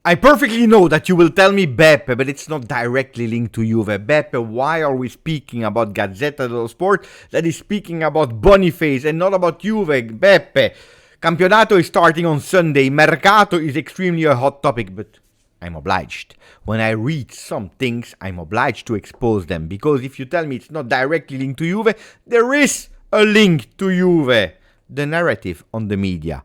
I perfectly know that you will tell me Beppe, but it's not directly linked to Juve. Beppe, why are we speaking about Gazzetta dello Sport that is speaking about Boniface and not about Juve? Beppe, Campionato is starting on Sunday. Mercato is extremely a hot topic, but I'm obliged. When I read some things, I'm obliged to expose them. Because if you tell me it's not directly linked to Juve, there is a link to Juve. The narrative on the media.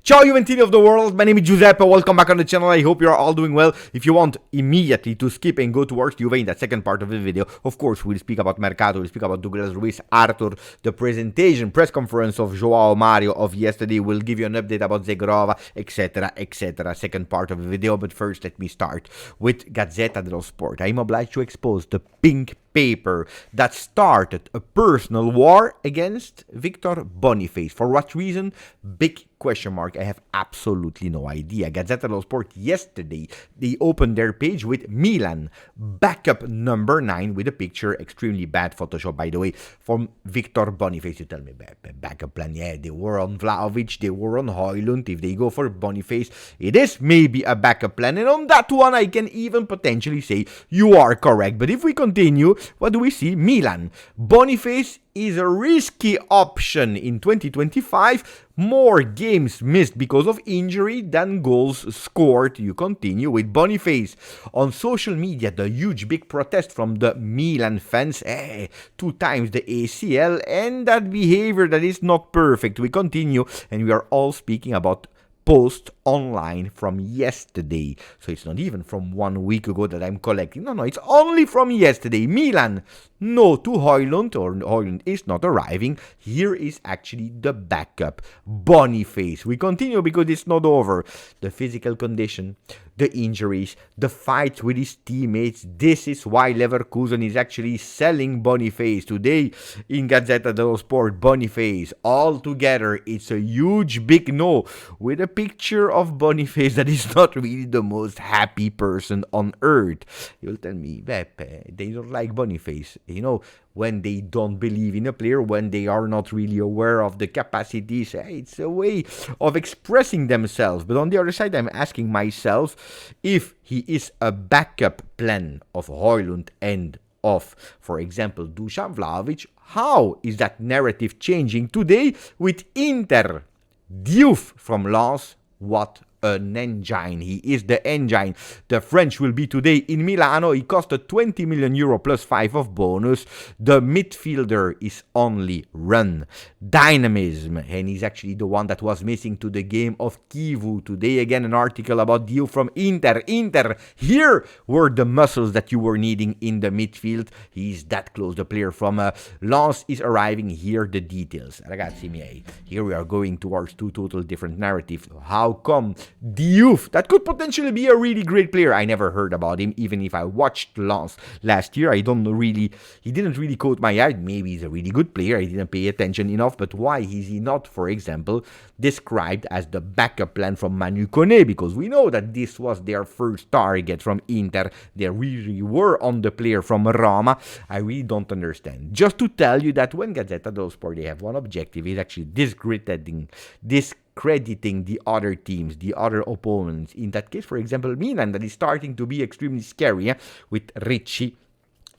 Ciao Juventini of the world, my name is Giuseppe, welcome back on the channel, I hope you're all doing well. If you want immediately to skip and go towards Juve in that second part of the video, of course we'll speak about Mercato, we'll speak about Douglas Luiz, Arthur, the presentation, press conference of Joao Mario of yesterday, we'll give you an update about Zegrova, etc, etc, second part of the video, but first let me start with Gazzetta dello Sport. I'm obliged to expose the pink paper that started a personal war against Victor Boniface. For what reason? Big question mark. I have absolutely no idea. Gazzetta dello Sport yesterday, they opened their page with Milan, backup number 9 with a picture, extremely bad Photoshop by the way, from Victor Boniface. You tell me, backup plan, yeah, they were on Vlahovic, they were on Højlund. If they go for Boniface, it is maybe a backup plan, and on that one I can even potentially say you are correct. But if we continue, what do we see? Milan. Boniface is a risky option in 2025. More games missed because of injury than goals scored. You continue with Boniface. On social media, the huge big protest from the Milan fans. 2 times the ACL and that behavior that is not perfect. We continue and we are all speaking about post online from yesterday. So it's not even from 1 week ago that I'm collecting. No, it's only from yesterday. Milan, no to Højlund, or Højlund is not arriving. Here is actually the backup, Boniface. We continue because it's not over. The physical condition, the injuries, the fights with his teammates. This is why Leverkusen is actually selling Boniface. Today in Gazzetta dello Sport, Boniface. All together, it's a huge big no with a picture of Boniface that is not really the most happy person on earth. You'll tell me, Beppe, they don't like Boniface. You know, when they don't believe in a player, when they are not really aware of the capacities, it's a way of expressing themselves. But on the other side, I'm asking myself if he is a backup plan of Højlund and of, for example, Dusan Vlahovic. How is that narrative changing today with Inter? Diouf from Lens, what an engine. He is the engine. The French will be today in Milano. He costed 20 million euro plus 5 of bonus. The midfielder is only run. Dynamism. And he's actually the one that was missing to the game of Kivu. Today again an article about Diouf from Inter. Inter, here were the muscles that you were needing in the midfield. He's that close. The player from Lens is arriving. Here the details. Ragazzi miei, here we are going towards 2 total different narratives. How come Diouf, that could potentially be a really great player? I never heard about him, even if I watched Lens last year. He didn't really caught my eye. Maybe he's a really good player, I didn't pay attention enough, but why is he not, for example, described as the backup plan from Manu Kone? Because we know that this was their first target from Inter. They really were on the player from Roma. I really don't understand. Just to tell you that when Gazzetta dello Sport, they have one objective, is actually discrediting the other teams, the other opponents. In that case, for example, Milan, that is starting to be extremely scary, with Ricci,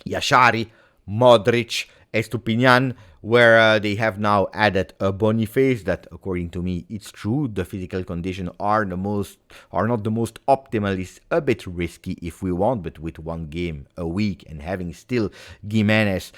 Yashari, Modric, Estupinian, where they have now added a Boniface that, according to me, it's true. The physical conditions are not the most optimal. It's a bit risky if we want, but with 1 game a week and having still Gimenez,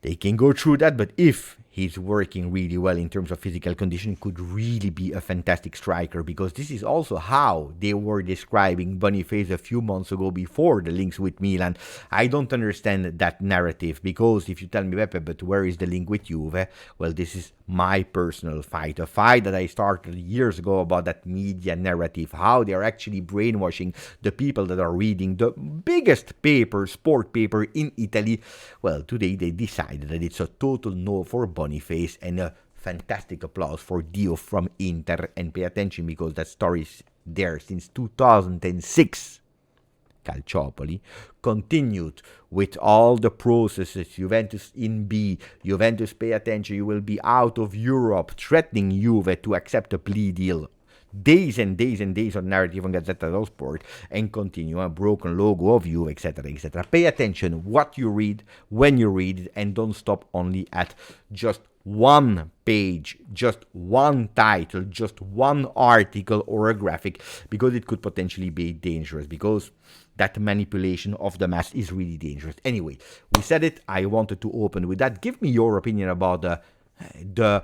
they can go through that. But if he's working really well in terms of physical condition, could really be a fantastic striker, because this is also how they were describing Boniface a few months ago before the links with Milan. I don't understand that narrative, because if you tell me, Beppe, but where is the link with Juve? Well, this is my personal fight, a fight that I started years ago about that media narrative, how they are actually brainwashing the people that are reading the biggest paper, sport paper in Italy. Well, today they decided that it's a total no for Boniface, and a fantastic applause for Diouf from Inter. And pay attention, because that story is there since 2006. Calciopoli continued with all the processes. Juventus in B. Juventus, pay attention, you will be out of Europe, threatening Juve to accept a plea deal. days and days and days on narrative on Gazzetta dello Sport and continue a broken logo of you, etc., etc. Pay attention what you read, when you read it, and don't stop only at just one page, just one title, just one article or a graphic, because it could potentially be dangerous, because that manipulation of the mass is really dangerous. Anyway, we said it. I wanted to open with that. Give me your opinion about the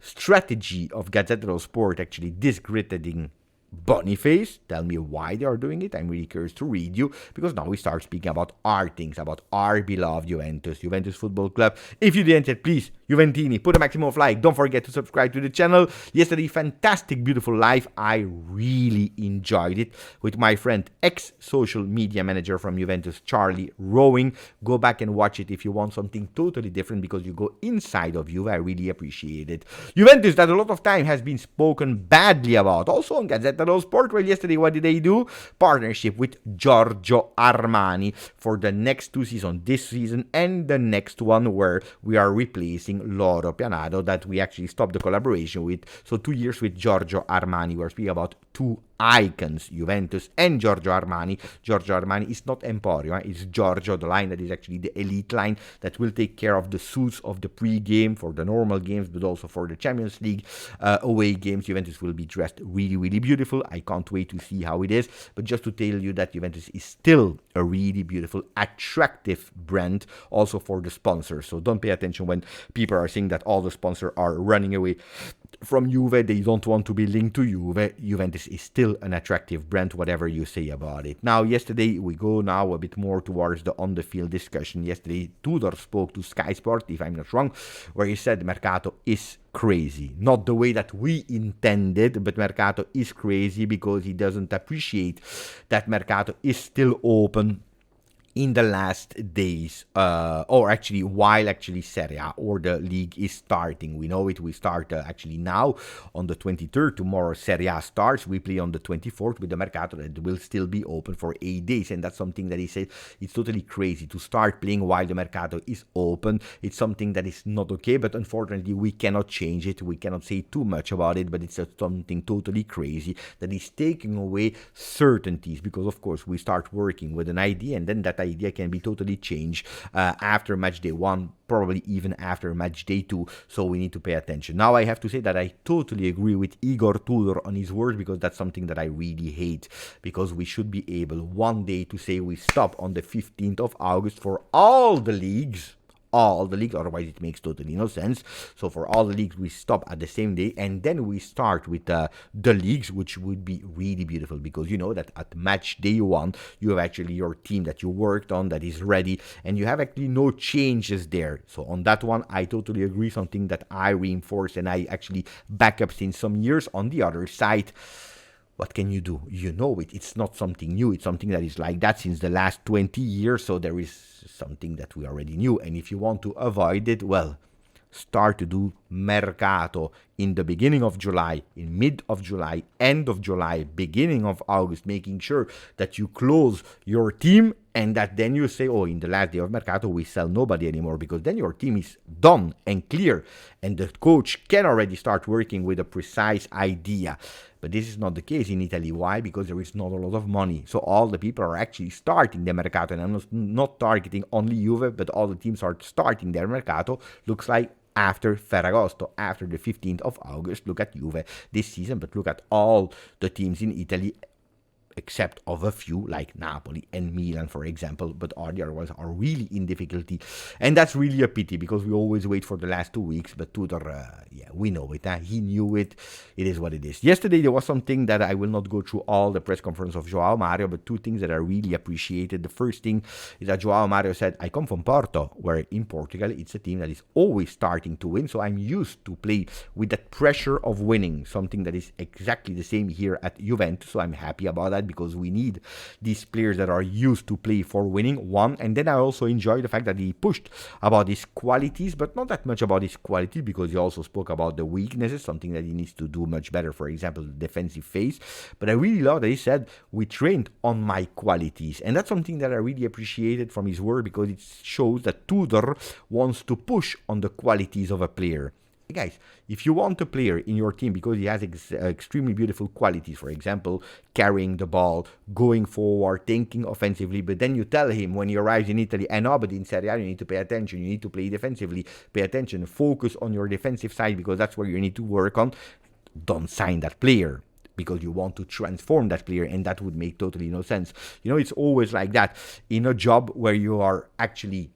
strategy of Gazzetta dello Sport actually discrediting Boniface. Tell me why they are doing it. I'm really curious to read you, because now we start speaking about our things, about our beloved Juventus Football Club. If you didn't yet, please, Juventini, put a maximum of like. Don't forget to subscribe to the channel. Yesterday, fantastic, beautiful live. I really enjoyed it with my friend, ex-social media manager from Juventus, Charlie Rowing. Go back and watch it if you want something totally different, because you go inside of Juve. I really appreciate it. Juventus, that a lot of time has been spoken badly about, also on Gazzetta dello Sport. Well, yesterday, what did they do? Partnership with Giorgio Armani for the next 2 seasons, this season and the next one, where we are replacing Loro Pianado, that we actually stopped the collaboration with. So 2 years with Giorgio Armani. We're speaking about two icons, Juventus and Giorgio Armani. Giorgio Armani is not Emporio, it's Giorgio, the line that is actually the elite line that will take care of the suits of the pre-game for the normal games, but also for the Champions League away games. Juventus will be dressed really, really beautiful. I can't wait to see how it is. But just to tell you that Juventus is still a really beautiful, attractive brand also for the sponsors. So don't pay attention when people are saying that all the sponsors are running away from Juve. They don't want to be linked to Juve. Juventus is still an attractive brand, whatever you say about it. Now, yesterday, we go now a bit more towards the on-the-field discussion. Yesterday, Tudor spoke to Sky Sport, if I'm not wrong, where he said Mercato is crazy. Not the way that we intended, but Mercato is crazy because he doesn't appreciate that Mercato is still open in the last days, or actually while actually Serie A or the league is starting. We know it, we start actually now on the 23rd. Tomorrow Serie A starts. We play on the 24th with the Mercato that will still be open for 8 days. And that's something that he said it's totally crazy to start playing while the Mercato is open. It's something that is not okay, but unfortunately we cannot change it. We cannot say too much about it, but it's something totally crazy that is taking away certainties, because of course we start working with an idea and then that idea can be totally changed after match day 1, probably even after match day 2, so we need to pay attention. Now I have to say that I totally agree with Igor Tudor on his words, because that's something that I really hate, because we should be able one day to say we stop on the 15th of August for all the leagues, otherwise it makes totally no sense. So for all the leagues we stop at the same day, and then we start with the leagues, which would be really beautiful, because you know that at match day 1 you have actually your team that you worked on that is ready, and you have actually no changes there. So on that one I totally agree, something that I reinforce and I actually back up since some years. On the other side, what can you do? You know it. It's not something new. It's something that is like that since the last 20 years. So there is something that we already knew. And if you want to avoid it, well, start to do Mercato in the beginning of July, in mid of July, end of July, beginning of August, making sure that you close your team, and that then you say, oh, in the last day of Mercato, we sell nobody anymore, because then your team is done and clear, and the coach can already start working with a precise idea. But this is not the case in Italy. Why? Because there is not a lot of money. So all the people are actually starting the Mercato, and I'm not targeting only Juve, but all the teams are starting their Mercato. Looks like after Ferragosto, after the 15th of August. Look at Juve this season, but look at all the teams in Italy, except of a few like Napoli and Milan, for example, but all the other ones are really in difficulty, and that's really a pity, because we always wait for the last 2 weeks. But Tudor, we know it, he knew it. It is what it is. Yesterday there was something that I will not go through all the press conference of Joao Mario, but 2 things that I really appreciated. The first thing is that Joao Mario said, I come from Porto, where in Portugal it's a team that is always starting to win, so I'm used to play with that pressure of winning, something that is exactly the same here at Juventus. So I'm happy about that, because we need these players that are used to play for winning, one. And then I also enjoy the fact that he pushed about his qualities, but not that much about his quality, because he also spoke about the weaknesses, something that he needs to do much better, for example, the defensive phase. But I really love that he said, we trained on my qualities. And that's something that I really appreciated from his word, because it shows that Tudor wants to push on the qualities of a player. Guys, if you want a player in your team because he has extremely beautiful qualities, for example, carrying the ball, going forward, thinking offensively, but then you tell him when he arrives in Italy, and no, but in Serie A you need to pay attention, you need to play defensively, pay attention, focus on your defensive side because that's where you need to work on, don't sign that player because you want to transform that player, and that would make totally no sense. It's always like that in a job where you are actually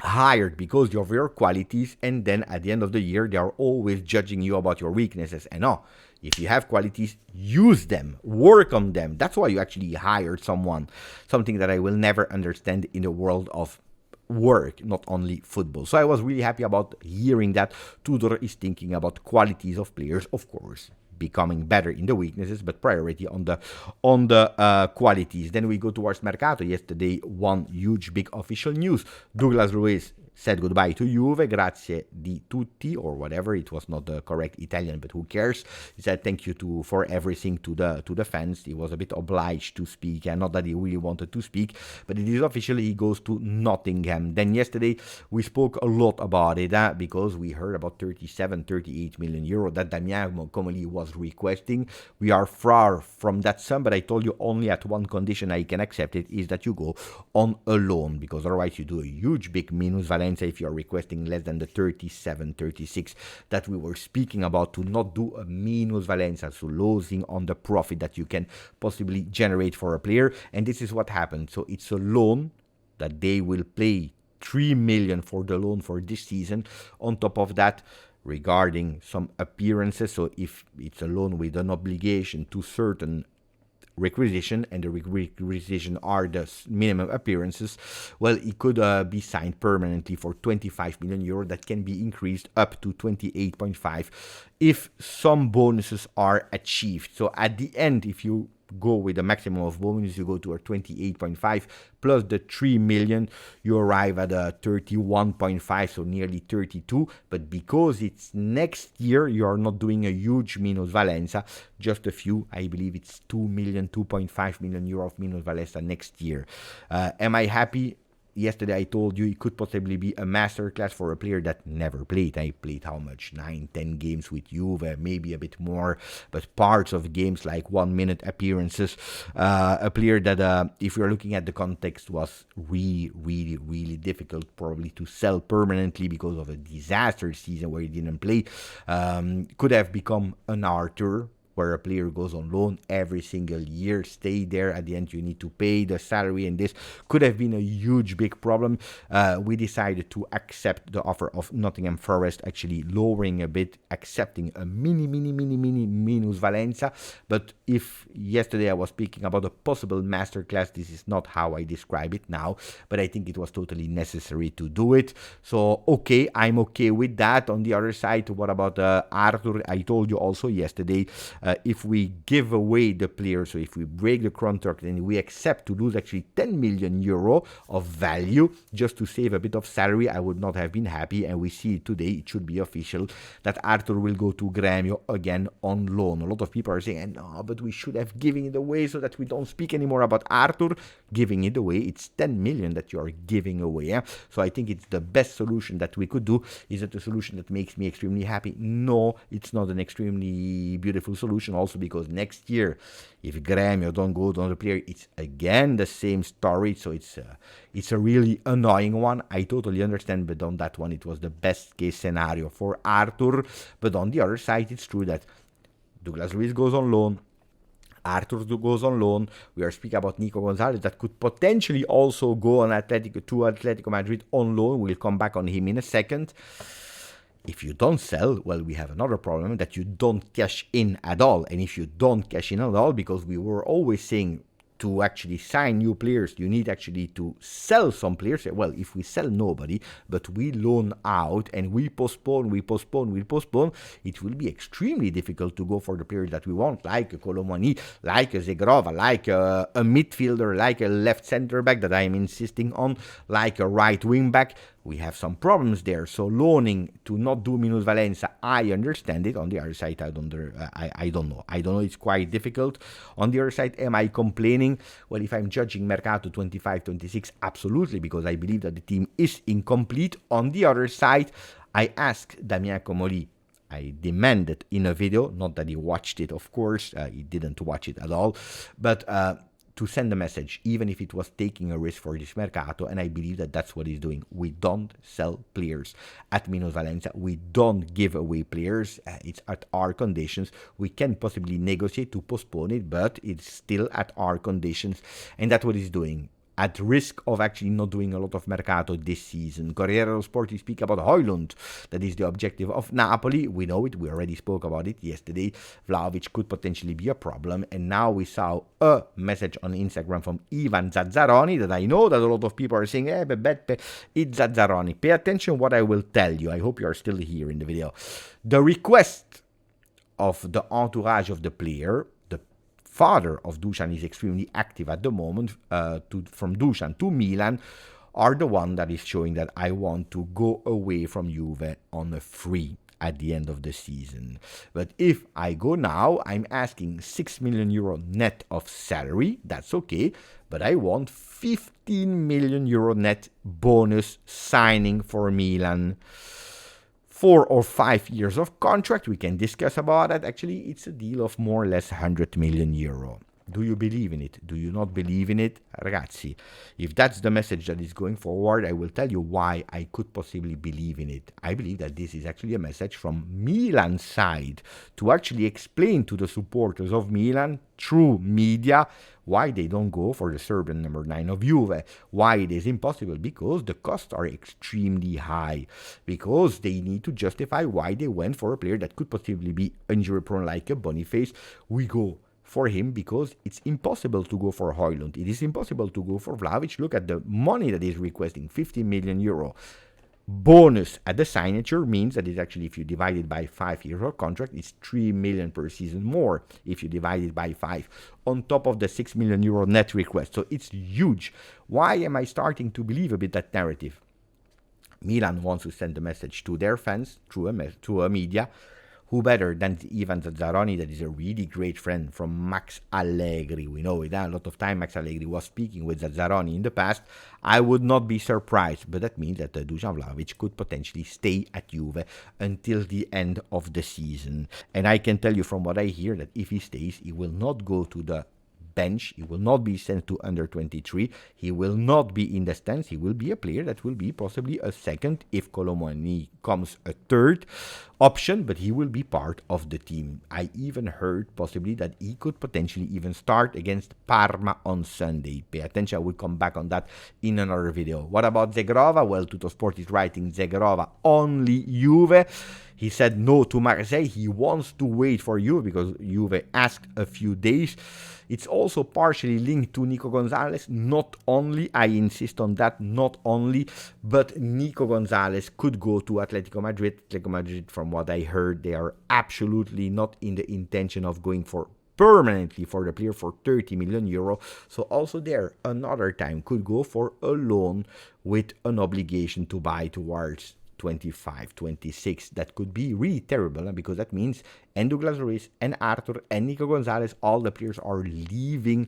hired because of your qualities, and then at the end of the year they are always judging you about your weaknesses. And no, if you have qualities, use them, work on them. That's why you actually hired someone. Something that I will never understand in the world of work, not only football. So I was really happy about hearing that Tudor is thinking about qualities of players, of course becoming better in the weaknesses, but priority on the qualities. Then we go towards Mercato. Yesterday, one huge big official news. Douglas Luiz said goodbye to Juve, grazie di tutti, or whatever. It was not the correct Italian, but who cares? He said thank you for everything to the fans. He was a bit obliged to speak, and not that he really wanted to speak, but it is officially he goes to Nottingham. Then yesterday we spoke a lot about it because we heard about 38 million euro that Damiano Comoli was requesting. We are far from that sum, but I told you only at one condition I can accept it, is that you go on a loan, because otherwise you do a huge big minus Valencia if you're requesting less than the 36 that we were speaking about, to not do a minus Valencia, so losing on the profit that you can possibly generate for a player. And this is what happened. So it's a loan that they will pay 3 million for the loan for this season. On top of that, regarding some appearances, so if it's a loan with an obligation to certain requisition, and the requisition are the minimum appearances, well, it could be signed permanently for 25 million euro. That can be increased up to 28.5 if some bonuses are achieved. So at the end, if you go with the maximum of bonus, you go to a 28.5 plus the 3 million, you arrive at a 31.5, so nearly 32. But because it's next year, you are not doing a huge minus Valencia, just a few. I believe it's 2.5 million euro of minus Valencia next year. Am I happy? Yesterday I told you it could possibly be a masterclass for a player that never played. I played how much? 9-10 games with Juve, maybe a bit more, but parts of games like 1 minute appearances. A player that, if you're looking at the context, was really difficult probably to sell permanently because of a disaster season where he didn't play. Could have become an Arthur, where a player goes on loan every single year, stay there, at the end you need to pay the salary, and this could have been a huge big problem. We decided to accept the offer of Nottingham Forest, actually lowering a bit, accepting a mini minus Valencia. But if yesterday I was speaking about a possible masterclass, this is not how I describe it now, but I think it was totally necessary to do it. So okay, I'm okay with that. On the other side, what about Arthur? I told you also yesterday, if we give away the player, so if we break the contract and we accept to lose actually 10 million euro of value just to save a bit of salary, I would not have been happy. And we see today, it should be official, that Arthur will go to Grêmio again on loan. A lot of people are saying, no, but we should have given it away so that we don't speak anymore about Arthur. Giving it away, it's 10 million that you are giving away. So I think it's the best solution that we could do. Is it a solution that makes me extremely happy? No, it's not an extremely beautiful solution. Also because next year, if Grêmio don't go on the player, it's again the same story. So it's a really annoying one. I totally understand, but on that one, it was the best case scenario for Arthur. But on the other side, it's true that Douglas Luiz goes on loan, Arthur goes on loan. We are speaking about Nico Gonzalez that could potentially also go on Atletico Madrid on loan. We'll come back on him in a second. If you don't sell, well, we have another problem, that you don't cash in at all. And if you don't cash in at all, because we were always saying to actually sign new players, you need actually to sell some players. Well, if we sell nobody, but we loan out and we postpone, it will be extremely difficult to go for the players that we want, like a Colomani, like a Zegrova, like a midfielder, like a left center back that I am insisting on, like a right wing back. We have some problems there. So loaning to not do minus Valencia, I understand it. On the other side, I don't know. It's quite difficult. On the other side, am I complaining? Well, if I'm judging Mercato 25-26, absolutely, because I believe that the team is incomplete. On the other side, I asked Damien Comoli, I demanded in a video, not that he watched it, of course, he didn't watch it at all, but to send a message, even if it was taking a risk for this mercato, and I believe that that's what he's doing. We don't sell players at Minus Valencia. We don't give away players. It's at our conditions. We can possibly negotiate to postpone it, but it's still at our conditions, and that's what he's doing. At risk of actually not doing a lot of mercato this season. Corriere dello Sport, we speak about Højlund. That is the objective of Napoli. We know it. We already spoke about it yesterday. Vlahovic could potentially be a problem. And now we saw a message on Instagram from Ivan Zazzaroni that I know that a lot of people are saying, Beppe, it's Zazzaroni. Pay attention what I will tell you. I hope you are still here in the video. The request of the entourage of the player, father of Dusan is extremely active at the moment, from Dusan to Milan, are the one that is showing that I want to go away from Juve on a free at the end of the season. But if I go now, I'm asking 6 million euro net of salary, that's okay, but I want 15 million euro net bonus signing for Milan. 4 or 5 years of contract, we can discuss about that. Actually, it's a deal of more or less 100 million euro. Do you believe in it? Do you not believe in it? Ragazzi, if that's the message that is going forward, I will tell you why I could possibly believe in it. I believe that this is actually a message from Milan's side to actually explain to the supporters of Milan through media why they don't go for the Serbian number 9 of Juve, why it is impossible, because the costs are extremely high, because they need to justify why they went for a player that could possibly be injury prone like a Boniface. We go for him because it's impossible to go for Højlund. It is impossible to go for Vlahovic. Look at the money that he's requesting, 50 million euro. Bonus at the signature means that it's actually, if you divide it by 5 years of contract, it's 3 million per season more if you divide it by 5, on top of the 6 million euro net request. So it's huge. Why am I starting to believe a bit that narrative? Milan wants to send a message to their fans through a media. Who better than Ivan Zazzaroni, that is a really great friend from Max Allegri. We know it. A lot of time Max Allegri was speaking with Zazzaroni in the past. I would not be surprised, but that means that Dusan Vlahovic could potentially stay at Juve until the end of the season. And I can tell you from what I hear that if he stays, he will not go to the bench. He will not be sent to under 23. He will not be in the stands. He will be a player that will be possibly a second, if Colomani comes a third option, but he will be part of the team. I even heard possibly that he could potentially even start against Parma on Sunday. Pay attention, I will come back on that in another video. What about Zegrova? Well, Tuttosport is writing Zegrova only Juve. He said no to Marseille. He wants to wait for Juve because Juve asked a few days. It's also partially linked to Nico Gonzalez. Not only, I insist on that, not only, but Nico Gonzalez could go to Atletico Madrid. Atletico Madrid, from what I heard, they are absolutely not in the intention of going for permanently for the player for 30 million euro. So also there, another time could go for a loan with an obligation to buy towards 25, 26. That could be really terrible, because that means Douglas Luiz and Arthur and Nico Gonzalez, all the players are leaving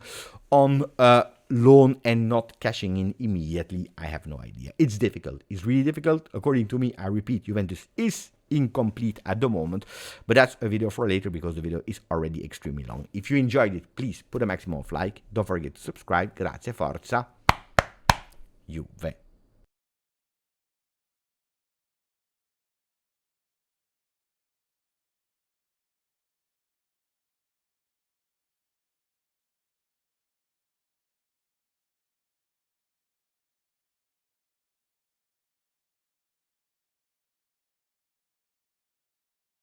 on a loan and not cashing in immediately. I have no idea. It's difficult. It's really difficult. According to me, I repeat, Juventus is incomplete at the moment, but that's a video for later because the video is already extremely long. If you enjoyed it, please put a maximum of like. Don't forget to subscribe. Grazie, forza, Juve.